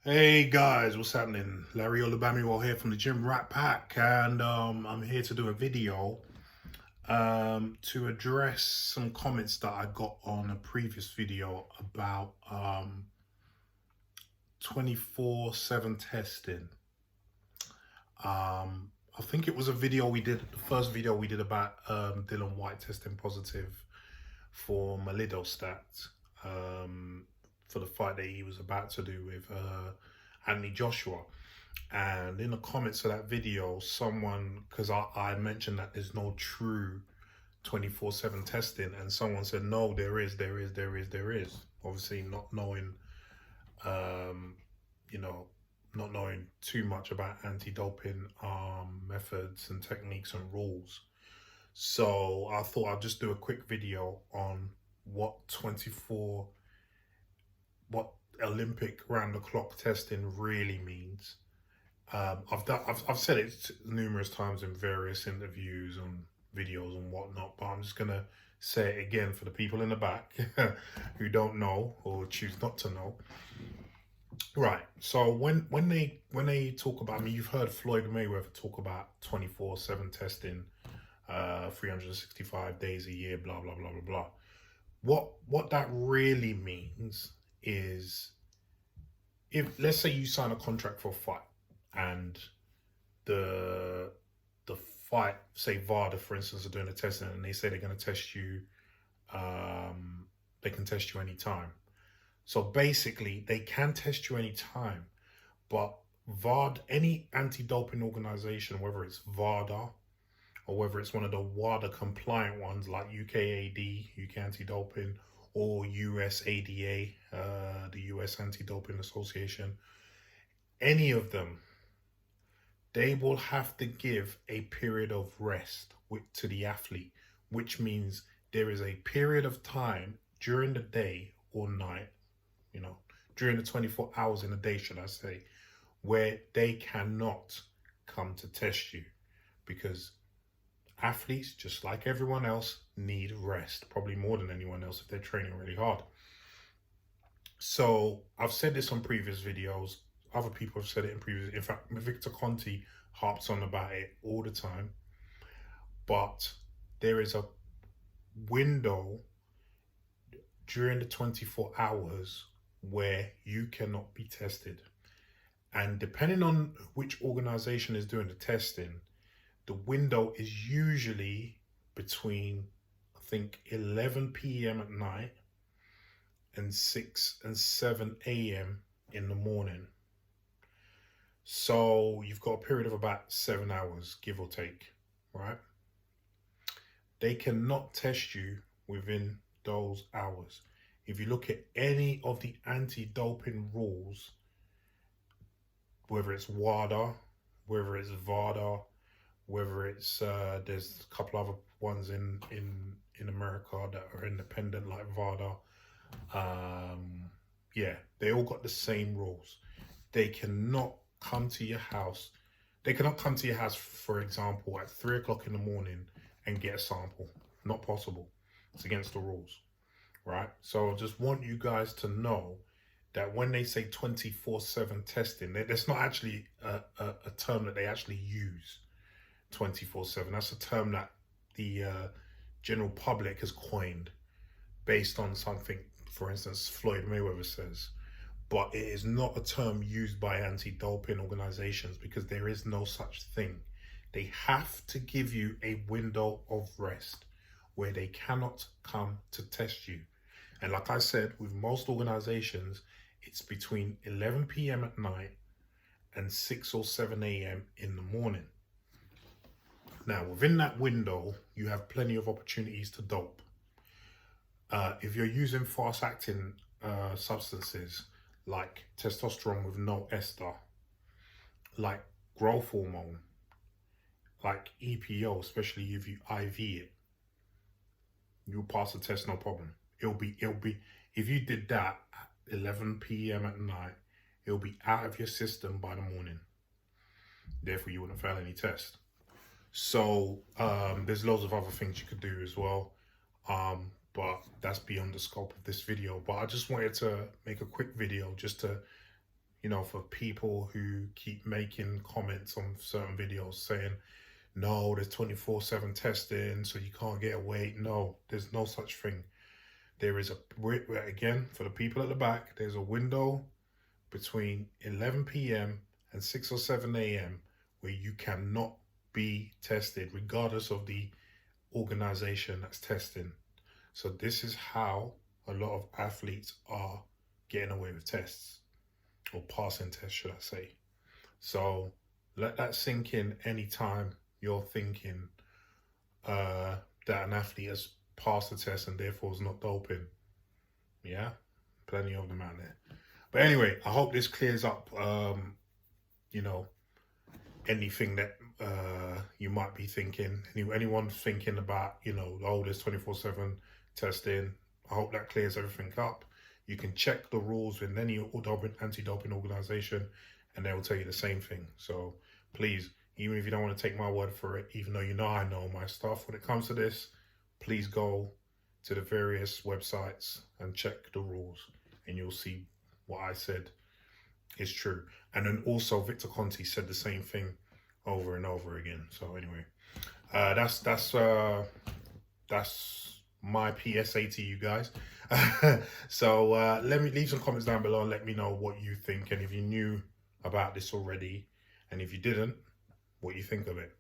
Hey guys, what's happening? Larry Olubamiwo here from the Gym Rat Pack, and I'm here to do a video to address some comments that I got on a previous video about 24/7 testing. I think it was a video we did, the first video we did about Dylan White testing positive for Malidostat. For the fight that he was about to do with Anthony Joshua. And in the comments of that video, someone, because I mentioned that there's no true 24/7 testing, and someone said, no, there is. Obviously, not knowing, you know, not knowing too much about anti-doping methods and techniques and rules. So I thought I'd just do a quick video on what Olympic round the clock testing really means. I've said it numerous times in various interviews and videos and whatnot, but I'm just gonna say it again for the people in the back who don't know or choose not to know. Right. So when they talk about, I mean, you've heard Floyd Mayweather talk about 24/7 testing, 365 days a year, blah blah blah blah blah. What that really means is, if let's say you sign a contract for a fight and the fight, say VADA for instance, are doing a testing and they say they're going to test you, they can test you anytime. So basically they can test you anytime, but VADA, any anti-doping organization, whether it's VADA or whether it's one of the WADA compliant ones like UKAD, UK Anti-Doping, or USADA, the US Anti-Doping Association, any of them, they will have to give a period of rest to the athlete, which means there is a period of time during the day or night, during the 24 hours in a day, should I say, where they cannot come to test you, because athletes, just like everyone else, need rest, probably more than anyone else if they're training really hard. So I've said this on previous videos. Other people have said it in previous. In fact, Victor Conti harps on about it all the time. But there is a window during the 24 hours where you cannot be tested. And depending on which organization is doing the testing, the window is usually between, I think, 11 p.m. at night and 6 and 7 a.m. in the morning. So you've got a period of about 7 hours, give or take, right? They cannot test you within those hours. If you look at any of the anti-doping rules, whether it's WADA, whether it's VADA, whether it's there's a couple other ones in America that are independent like VADA, yeah, they all got the same rules. They cannot come to your house. They cannot come to your house, for example, at 3 o'clock in the morning and get a sample. Not possible. It's against the rules, right? So I just want you guys to know that when they say 24/7 testing, that's not actually a term that they actually use. 24/7. That's a term that the general public has coined based on something, for instance, Floyd Mayweather says. But it is not a term used by anti-doping organizations, because there is no such thing. They have to give you a window of rest where they cannot come to test you. And like I said, with most organizations, it's between 11 p.m. at night and 6 or 7 a.m. in the morning. Now, within that window, you have plenty of opportunities to dope. If you're using fast-acting substances like testosterone with no ester, like growth hormone, like EPO, especially if you IV it, you'll pass the test no problem. It'll be if you did that at 11 p.m. at night, it'll be out of your system by the morning. Therefore, you wouldn't fail any test. So there's loads of other things you could do as well, but that's beyond the scope of this video. But I just wanted to make a quick video just to you know, for people who keep making comments on certain videos saying, no, there's 24/7 testing, so you can't get away. No, there's no such thing. There is again, for the people at the back, there's a window between 11 p.m. and 6 or 7 a.m. where you cannot be tested, regardless of the organization that's testing. So this is how a lot of athletes are getting away with tests, or passing tests, should I say. So let that sink in anytime you're thinking that an athlete has passed the test and therefore is not doping. Yeah, plenty of them out there. But anyway, I hope this clears up, you know, anything that you might be thinking. Anyone thinking about, you know, oh, there's 24/7 testing. I hope that clears everything up. You can check the rules with any anti-doping organization, and they will tell you the same thing. So please, even if you don't want to take my word for it, even though you know I know my stuff when it comes to this, please go to the various websites and check the rules, and you'll see what I said is true. And then also Victor Conti said the same thing over and over again. So anyway, that's my PSA to you guys. So let me leave some comments down below and let me know what you think, and if you knew about this already, and if you didn't, what you think of it.